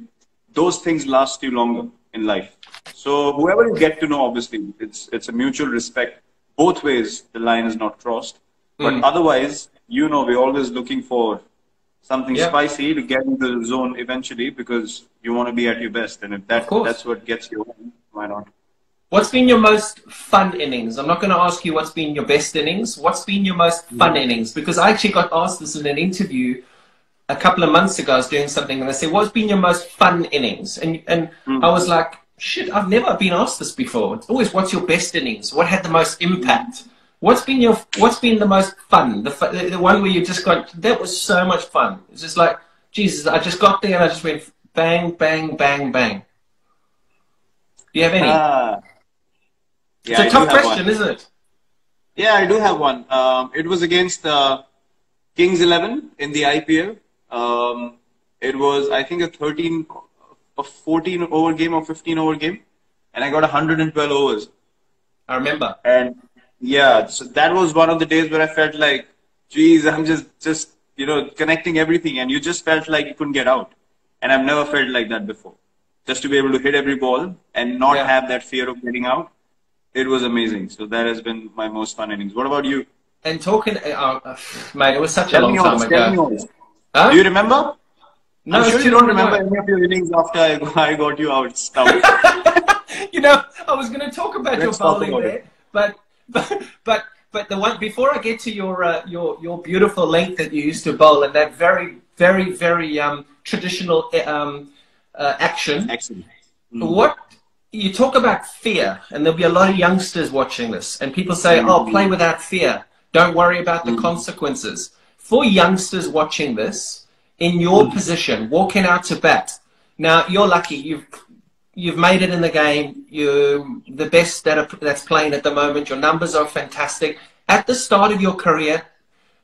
those things last you longer in life. So whoever you get to know, obviously, it's a mutual respect. Both ways, the line is not crossed. But otherwise, we're always looking for something spicy to get into the zone eventually, because you want to be at your best. And if that's what gets you, why not? What's been your most fun innings? I'm not going to ask you what's been your best innings. What's been your most fun innings? Because I actually got asked this in an interview a couple of months ago. I was doing something and they said, what's been your most fun innings? And I was like, shit, I've never been asked this before. It's always, what's your best innings? What had the most impact? What's been the most fun? The one where you just got, that was so much fun. It's just like, Jesus, I just got there and I just went bang, bang, bang, bang. Do you have any? It's a tough question, isn't it? Yeah, I do have one. It was against Kings 11 in the IPL. It was, I think, a a 14 over game or 15 over game, and I got 112 overs. I remember. And yeah, so that was one of the days where I felt like, geez, I'm just connecting everything, and you just felt like you couldn't get out. And I've never felt like that before. Just to be able to hit every ball and not have that fear of getting out, it was amazing. So that has been my most fun innings. What about you? And talking, mate, it was such a long time ago. Huh? Do you remember? No, I'm sure you don't remember any of your innings after I got you out. You know, I was going to talk about your bowling there, but the one before I get to your beautiful length that you used to bowl and that very traditional action. Excellent. What you talk about fear, and there'll be a lot of youngsters watching this, and people say, "Oh, play without fear. Don't worry about the consequences." For youngsters watching this, in your position, walking out to bat. Now, you're lucky. You've made it in the game. You're the best that's playing at the moment. Your numbers are fantastic. At the start of your career,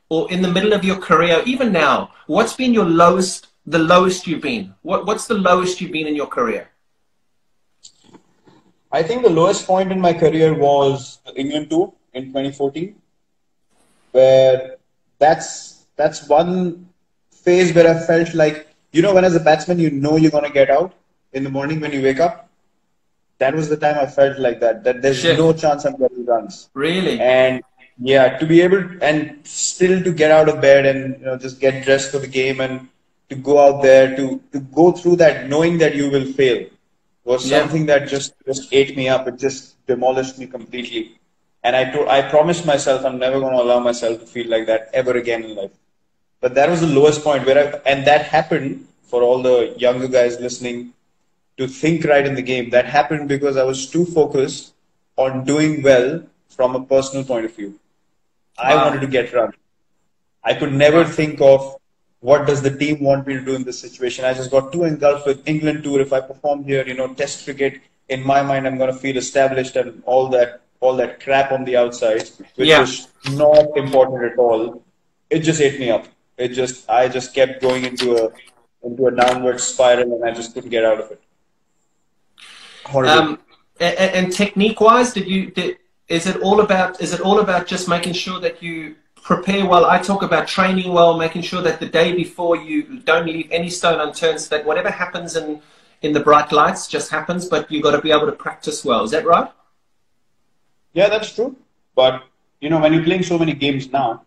or in the middle of your career, even now, what's been your lowest? The lowest you've been? What's the lowest you've been in your career? I think the lowest point in my career was the England tour in 2014, where that's one phase where I felt like, when as a batsman, you're going to get out in the morning when you wake up. That was the time I felt like that there's no chance I'm getting runs. Really? And yeah, to be able and still to get out of bed and just get dressed for the game and to go out there to go through that knowing that you will fail was something that just ate me up. It just demolished me completely. And I promised myself I'm never going to allow myself to feel like that ever again in life. But that was the lowest point and that happened for all the younger guys listening to think right in the game. That happened because I was too focused on doing well from a personal point of view. I wanted to get run. I could never think of what does the team want me to do in this situation. I just got too engulfed with England tour. If I perform here, Test cricket, in my mind, I'm going to feel established and all that crap on the outside, which was not important at all. It just ate me up. I just kept going into a downward spiral, and I just couldn't get out of it. Horrible. And technique-wise, is it all about just making sure that you prepare well? I talk about training well, making sure that the day before you don't leave any stone unturned, so that whatever happens in the bright lights just happens, but you've got to be able to practice well. Is that right? Yeah, that's true. But, when you're playing so many games now,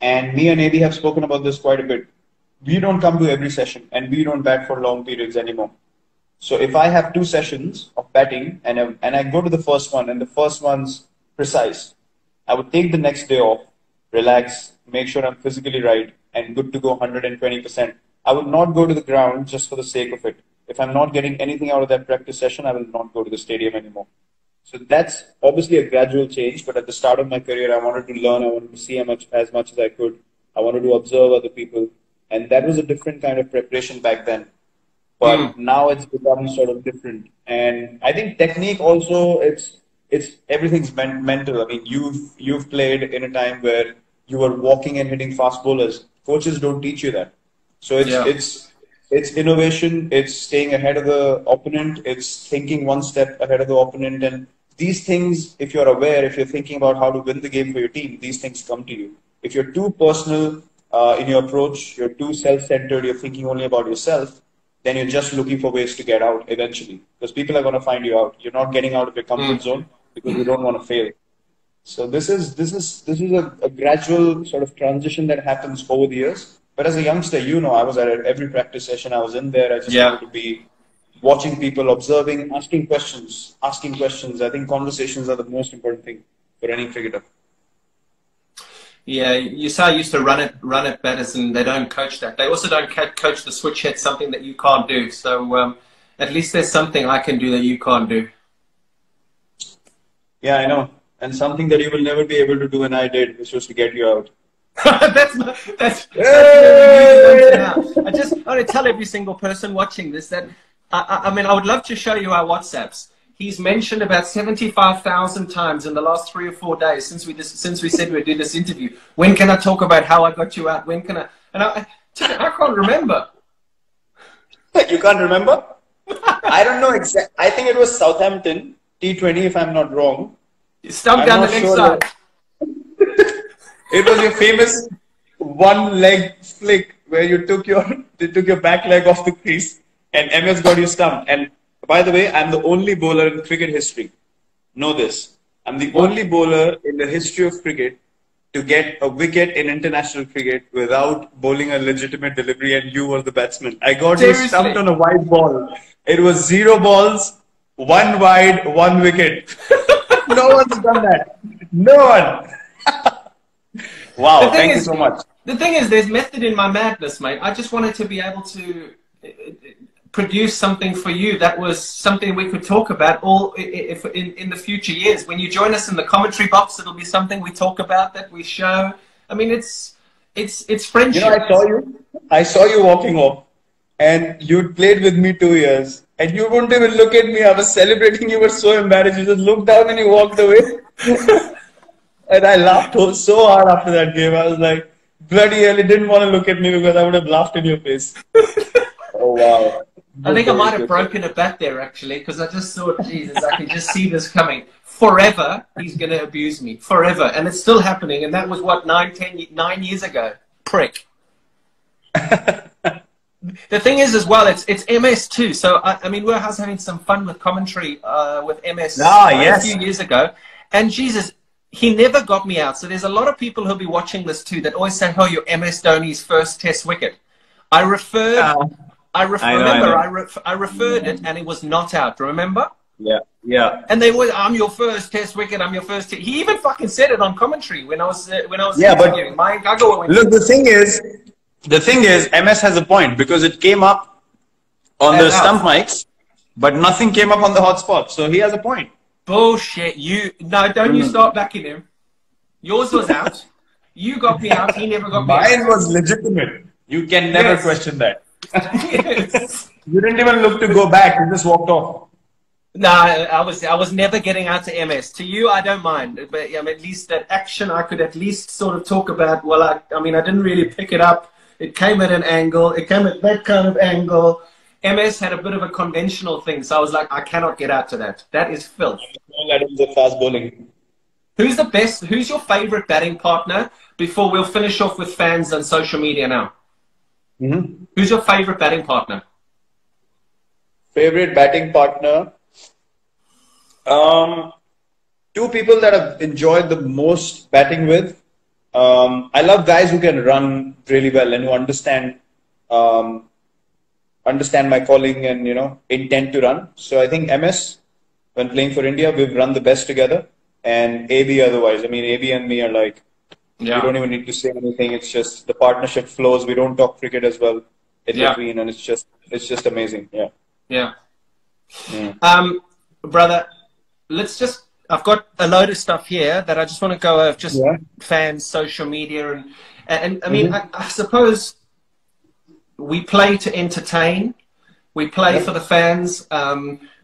and me and AB have spoken about this quite a bit, we don't come to every session and we don't bat for long periods anymore. So if I have 2 sessions of batting and I go to the first one and the first one's precise, I would take the next day off, relax, make sure I'm physically right and good to go 120%. I would not go to the ground just for the sake of it. If I'm not getting anything out of that practice session, I will not go to the stadium anymore. So that's obviously a gradual change, but at the start of my career, I wanted to learn, I wanted to see as much as I could. I wanted to observe other people, and that was a different kind of preparation back then. But now it's become sort of different. And I think technique also, it's everything's mental. I mean, you've played in a time where you were walking and hitting fast bowlers. Coaches don't teach you that. So it's innovation, it's staying ahead of the opponent, it's thinking one step ahead of the opponent. And these things, if you're aware, if you're thinking about how to win the game for your team, these things come to you. If you're too personal in your approach, you're too self-centered, you're thinking only about yourself, then you're just looking for ways to get out eventually. Because people are going to find you out. You're not getting out of your comfort zone because you don't want to fail. So this is a gradual sort of transition that happens over the years. But as a youngster, I was at every practice session. I was in there. I just wanted to be watching people, observing, asking questions. I think conversations are the most important thing for any cricketer. Yeah, you say I used to run at batters, and they don't coach that. They also don't coach the switch hit, something that you can't do. So at least there's something I can do that you can't do. Yeah, I know. And something that you will never be able to do, and I did, which was to get you out. that's I just want to tell every single person watching this that I mean, I would love to show you our WhatsApps. He's mentioned about 75,000 times in the last 3 or 4 days since we said we'd do this interview. When can I talk about how I got you out? When can I? And I can't remember. You can't remember? I don't know exactly. I think it was Southampton T20, if I'm not wrong. You stumped I'm down the not next sure. side. It was your famous one leg flick where you took your back leg off the crease and MS got you stumped. And by the way, I'm the only bowler in cricket history. Know this. I'm the only bowler in the history of cricket to get a wicket in international cricket without bowling a legitimate delivery, and you were the batsman. I got you stumped Seriously. on a wide ball. It was 0 balls, 1 wide, 1 wicket. No one's done that. No one. Wow, thank you so much. The thing is, there's method in my madness, mate. I just wanted to be able to produce something for you that was something we could talk about all if in the future years. When you join us in the commentary box, it'll be something we talk about, that we show. I mean, it's friendship. You know, I saw you walking off, and you'd played with me 2 years, and you wouldn't even look at me. I was celebrating. You were so embarrassed. You just looked down and you walked away. And I laughed so hard after that game. I was like, bloody hell, he didn't want to look at me because I would have laughed in your face. Oh, wow. I think I might have broken a bat there, actually, because I just thought, Jesus, I can just see this coming. Forever, he's going to abuse me. Forever. And it's still happening. And that was, what, 9 years ago? Prick. The thing is, as well, it's MS too. So, I mean, we were having some fun with commentary with MS a few years ago. And, Jesus, he never got me out. So there's a lot of people who'll be watching this too that always say, oh, you're MS Dhoni's first test wicket. I referred it and it was not out, remember? Yeah, yeah. And they were, I'm your first test wicket, I'm your first. He even fucking said it on commentary when I was interviewing. Look, the thing is, MS has a point because it came up on the stump mics, but nothing came up on the hotspot. So he has a point. Bullshit. Don't you start backing him. Yours was out. You got me out. He never got me out. Mine was legitimate. You can never question that. Yes. You didn't even look to go back. You just walked off. No, I was never getting out to MS. To you, I don't mind. But at least that action, I could at least sort of talk about. Well, I mean, I didn't really pick it up. It came at an angle. It came at that kind of angle. MS had a bit of a conventional thing, so I was like, I cannot get out to that. That is filth. That is the fast bowling. Who's the best? Who's your favorite batting partner? Before we'll finish off with fans on social media now. Mm-hmm. Who's your favorite batting partner? Favorite batting partner? Two people that I've enjoyed the most batting with. I love guys who can run really well and who understand my calling and, intent to run. So I think MS, when playing for India, we've run the best together. And AB otherwise. I mean, AB and me are like, we don't even need to say anything. It's just the partnership flows. We don't talk cricket as well in between, and it's just amazing. Yeah. Yeah. Brother, I've got a load of stuff here that I just want to go over, just fans, social media, and I mean, I suppose we play to entertain. We play for the fans.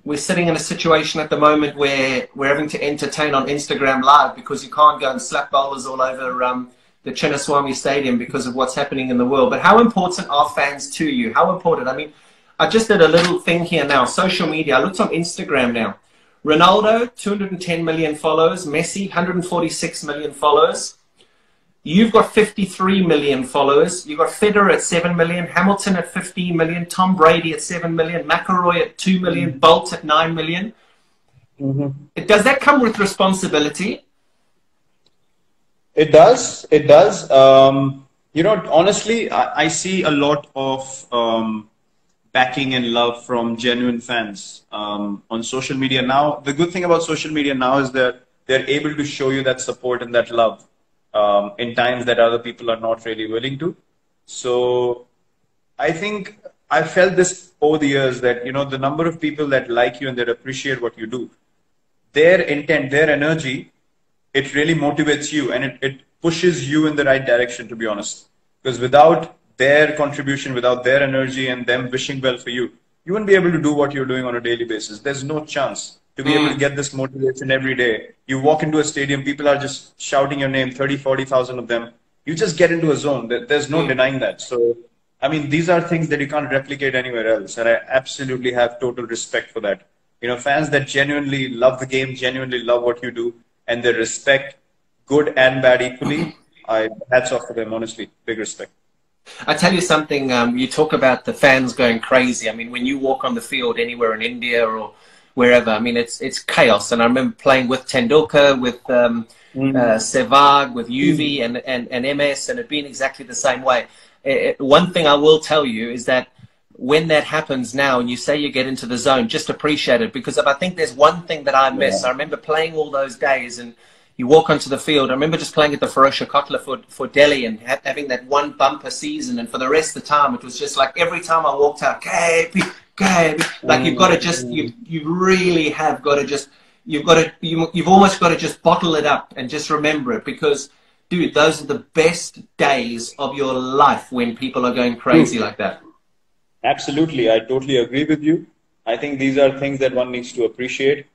We're sitting in a situation at the moment where we're having to entertain on Instagram Live because you can't go and slap bowlers all over the Chinnaswamy Stadium because of what's happening in the world. But how important are fans to you? How important? I mean, I just did a little thing here now. Social media. I looked on Instagram now. Ronaldo, 210 million followers. Messi, 146 million followers. You've got 53 million followers. You've got Federer at 7 million, Hamilton at 15 million, Tom Brady at 7 million, McIlroy at 2 million, Bolt at 9 million. Does that come with responsibility? It does. It does. Honestly, I see a lot of backing and love from genuine fans on social media now. The good thing about social media now is that they're able to show you that support and that love. In times that other people are not really willing to. So I think I felt this over the years that, the number of people that like you and that appreciate what you do, their intent, their energy, it really motivates you and it pushes you in the right direction, to be honest. Because without their contribution, without their energy and them wishing well for you, you wouldn't be able to do what you're doing on a daily basis. There's no chance to be able to get this motivation every day. You walk into a stadium, people are just shouting your name, 30, 40,000 of them. You just get into a zone. There's no denying that. So I mean, these are things that you can't replicate anywhere else, and I absolutely have total respect for that. You know, fans that genuinely love the game, genuinely love what you do, and they respect good and bad equally. I hats off to them, honestly, big respect. I tell you something, you talk about the fans going crazy. I mean, when you walk on the field anywhere in India or wherever, I mean, it's chaos. And I remember playing with Tendulkar, with Sehwag, with UV and MS, and it being exactly the same way. One thing I will tell you is that when that happens now and you say you get into the zone, just appreciate it. Because if I think there's one thing that I miss, I remember playing all those days and you walk onto the field. I remember just playing at the Ferocia Kotla for Delhi and having that one bumper season. And for the rest of the time, it was just like every time I walked out, like you've got to just, you really have got to just, you've almost got to just bottle it up and just remember it. Because, dude, those are the best days of your life when people are going crazy like that. Absolutely. I totally agree with you. I think these are things that one needs to appreciate.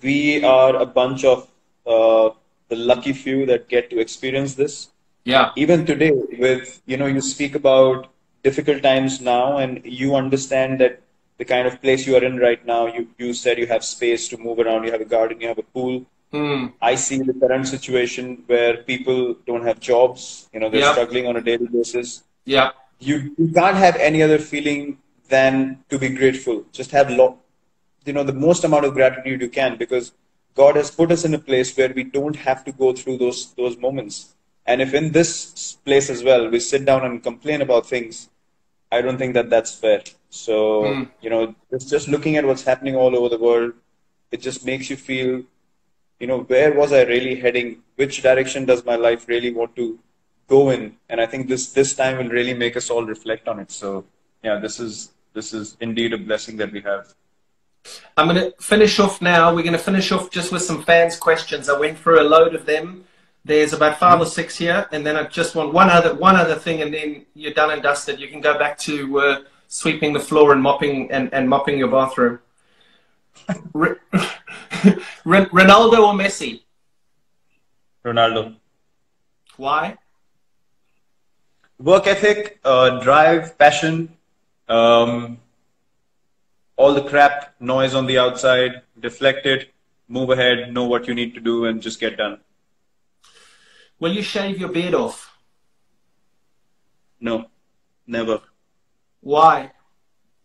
We are a bunch of the lucky few that get to experience this. Yeah. Even today, with, you know, you speak about difficult times now, and you understand that the kind of place you are in right now, you said you have space to move around, you have a garden, you have a pool. I see the current situation where people don't have jobs, you know, they're struggling on a daily basis. Yeah. You can't have any other feeling than to be grateful. Just have, you know, the most amount of gratitude you can, because God has put us in a place where we don't have to go through those moments. And if in this place as well, we sit down and complain about things, I don't think that that's fair. So, you know, just looking at what's happening all over the world, it just makes you feel, you know, where was I really heading? Which direction does my life really want to go in? And I think this time will really make us all reflect on it. So, yeah, this is indeed a blessing that we have. I'm going to finish off now. We're going to finish off just with some fans' questions. I went through a load of them. There's about 5 or 6 here, and then I just want one other thing, and then you're done and dusted. You can go back to sweeping the floor and mopping your bathroom. Ronaldo or Messi? Ronaldo. Why? Work ethic, drive, passion. All the crap, noise on the outside, deflect it, move ahead, know what you need to do, and just get done. Will you shave your beard off? No, never. Why?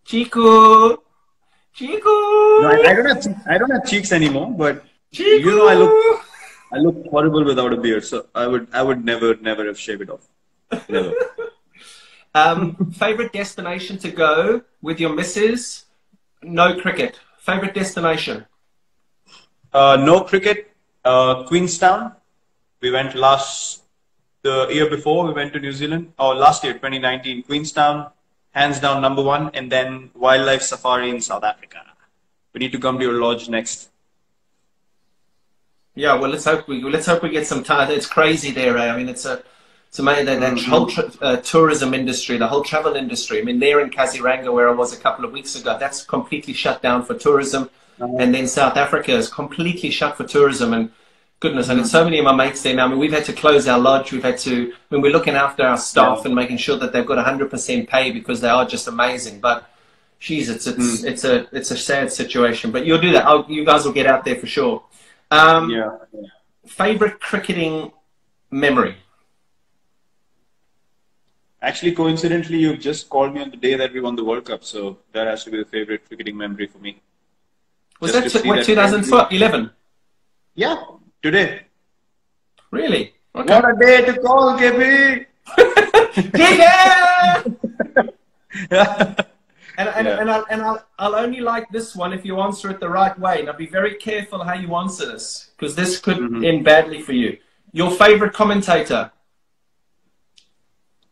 Chiku! No, I don't have cheeks anymore, but Chiku! You know, I look horrible without a beard, so I would never have shaved it off. Never. Favorite destination to go with your missus? No cricket. Favorite destination? No cricket. Queenstown. We went the year before, we went to New Zealand. Or last year, 2019. Queenstown, hands down #1. And then wildlife safari in South Africa. We need to come to your lodge next. Yeah, well, let's hope we get some time. It's crazy there. I mean, it's amazing that whole tourism industry, the whole travel industry. I mean, there in Kaziranga, where I was a couple of weeks ago, that's completely shut down for tourism. And then South Africa is completely shut for tourism. And goodness, I got so many of my mates there now. I mean, we've had to close our lodge. We've had to, I mean, we're looking after our staff and making sure that they've got 100% pay because they are just amazing. But, geez, it's a sad situation. But you'll do that. You guys will get out there for sure. Favorite cricketing memory? Actually, coincidentally, you've just called me on the day that we won the World Cup, so that has to be the favorite cricketing memory for me. Was that 2011? Yeah, today. Really? Okay. What a day to call, KB! And I'll only like this one if you answer it the right way. Now be very careful how you answer this, because this could end badly for you. Your favorite commentator?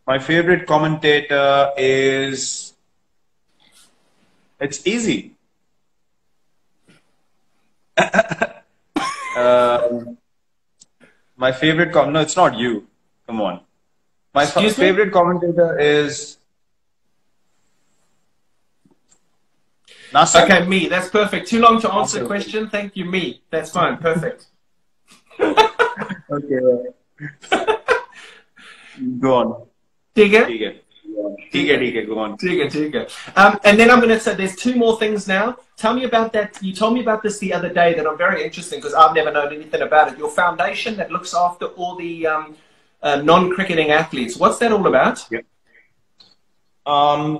My favorite commentator is... It's easy. My favorite... No, it's not you. Come on. My favorite commentator is... Nasser. Okay, me. That's perfect. Too long to answer the question. Thank you, me. That's fine. Perfect. Okay. Go on. Digger. TK, go on. TK. And then I'm going to say there's two more things now. Tell me about that. You told me about this the other day that I'm very interested because I've never known anything about it. Your foundation that looks after all the non-cricketing athletes. What's that all about? Yeah.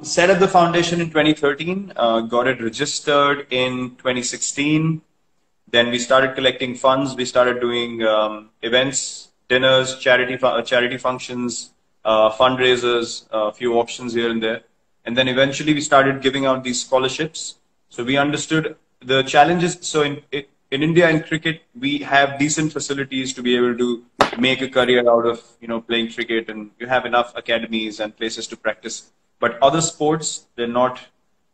Set up the foundation in 2013, got it registered in 2016. Then we started collecting funds. We started doing events, dinners, charity functions, fundraisers, a few auctions here and there. And then eventually we started giving out these scholarships. So we understood the challenges. So in India, in cricket, we have decent facilities to be able to make a career out of, playing cricket, and you have enough academies and places to practice. But other sports, there are not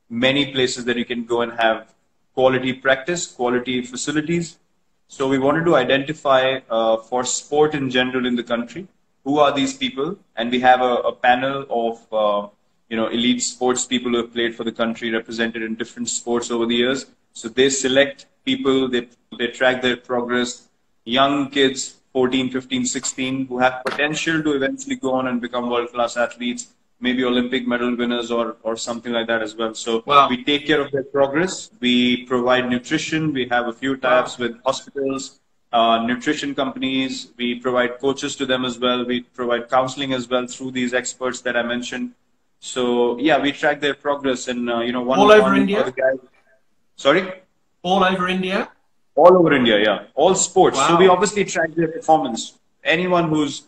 many places that you can go and have quality practice, quality facilities. So we wanted to identify for sport in general in the country, who are these people? And we have a panel of elite sports people who have played for the country, represented in different sports over the years. So they select people, they track their progress, young kids, 14, 15, 16, who have potential to eventually go on and become world-class athletes, maybe Olympic medal winners or something like that as well. So we take care of their progress. We provide nutrition. We have a few tie-ups with hospitals, nutrition companies. We provide coaches to them as well. We provide counseling as well through these experts that I mentioned. So yeah, we track their progress, and all over India. Sorry. All over India. All over India, yeah. All sports. Wow. So we obviously track their performance. Anyone who's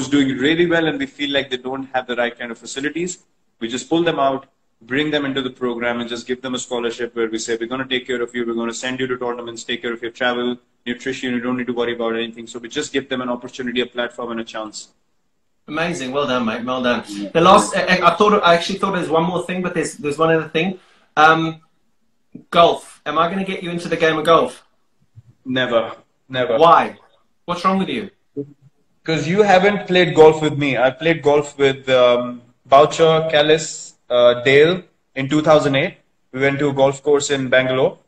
doing really well and we feel like they don't have the right kind of facilities, we just pull them out, bring them into the program, and just give them a scholarship where we say, we're going to take care of you, we're going to send you to tournaments, take care of your travel, nutrition, you don't need to worry about anything. So we just give them an opportunity, a platform, and a chance. Amazing. Well done, mate. Well done. The last, I actually thought there's one more thing, but there's one other thing. Golf. Am I going to get you into the game of golf? Never. Why? What's wrong with you? Because you haven't played golf with me. I played golf with Boucher, Callis, Dale in 2008. We went to a golf course in Bangalore,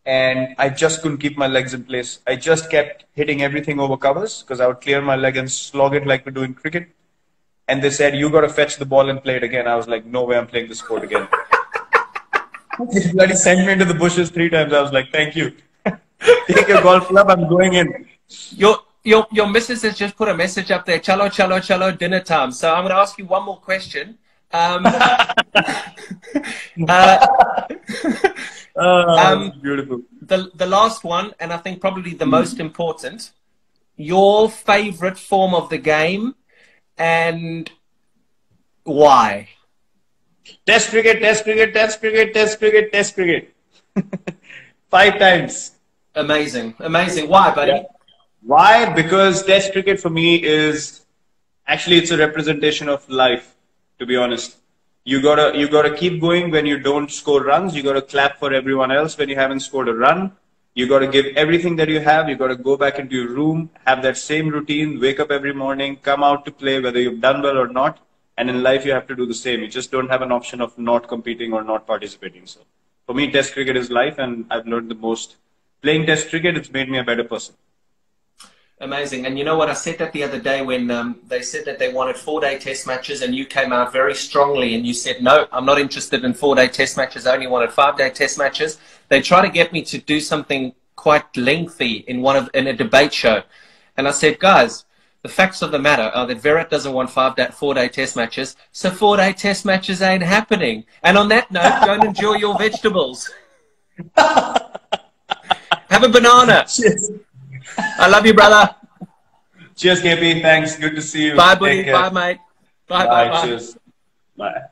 and I just couldn't keep my legs in place. I just kept hitting everything over covers because I would clear my leg and slog it like we do in cricket. And they said, you got to fetch the ball and play it again. I was like, no way, I'm playing this sport again. They bloody sent me into the bushes 3 times. I was like, thank you. Take your golf club, I'm going in. Your missus has just put a message up there. Chalo, chalo, chalo, dinner time. So I'm going to ask you one more question. Beautiful. The last one, and I think probably the most important, your favorite form of the game and why? Test cricket, test cricket, test cricket, test cricket, test cricket. 5 times. Amazing. Amazing. Why, buddy? Yeah. Why? Because test cricket for me is actually, it's a representation of life, to be honest. You gotta keep going when you don't score runs. You gotta clap for everyone else when you haven't scored a run. You gotta give everything that you have. You gotta go back into your room, have that same routine, wake up every morning, come out to play whether you've done well or not. And in life, you have to do the same. You just don't have an option of not competing or not participating. So for me, test cricket is life, and I've learned the most. Playing test cricket, it's made me a better person. Amazing. And you know what? I said that the other day when they said that they wanted 4-day test matches, and you came out very strongly and you said, no, I'm not interested in 4-day test matches. I only wanted 5-day test matches. They tried to get me to do something quite lengthy in a debate show. And I said, guys, the facts of the matter are that Virat doesn't want 4-day test matches, so 4-day test matches ain't happening. And on that note, go and enjoy your vegetables. Have a banana. Cheers. I love you, brother. Cheers, KP. Thanks. Good to see you. Bye, buddy. Bye, mate. Bye. Cheers. Bye.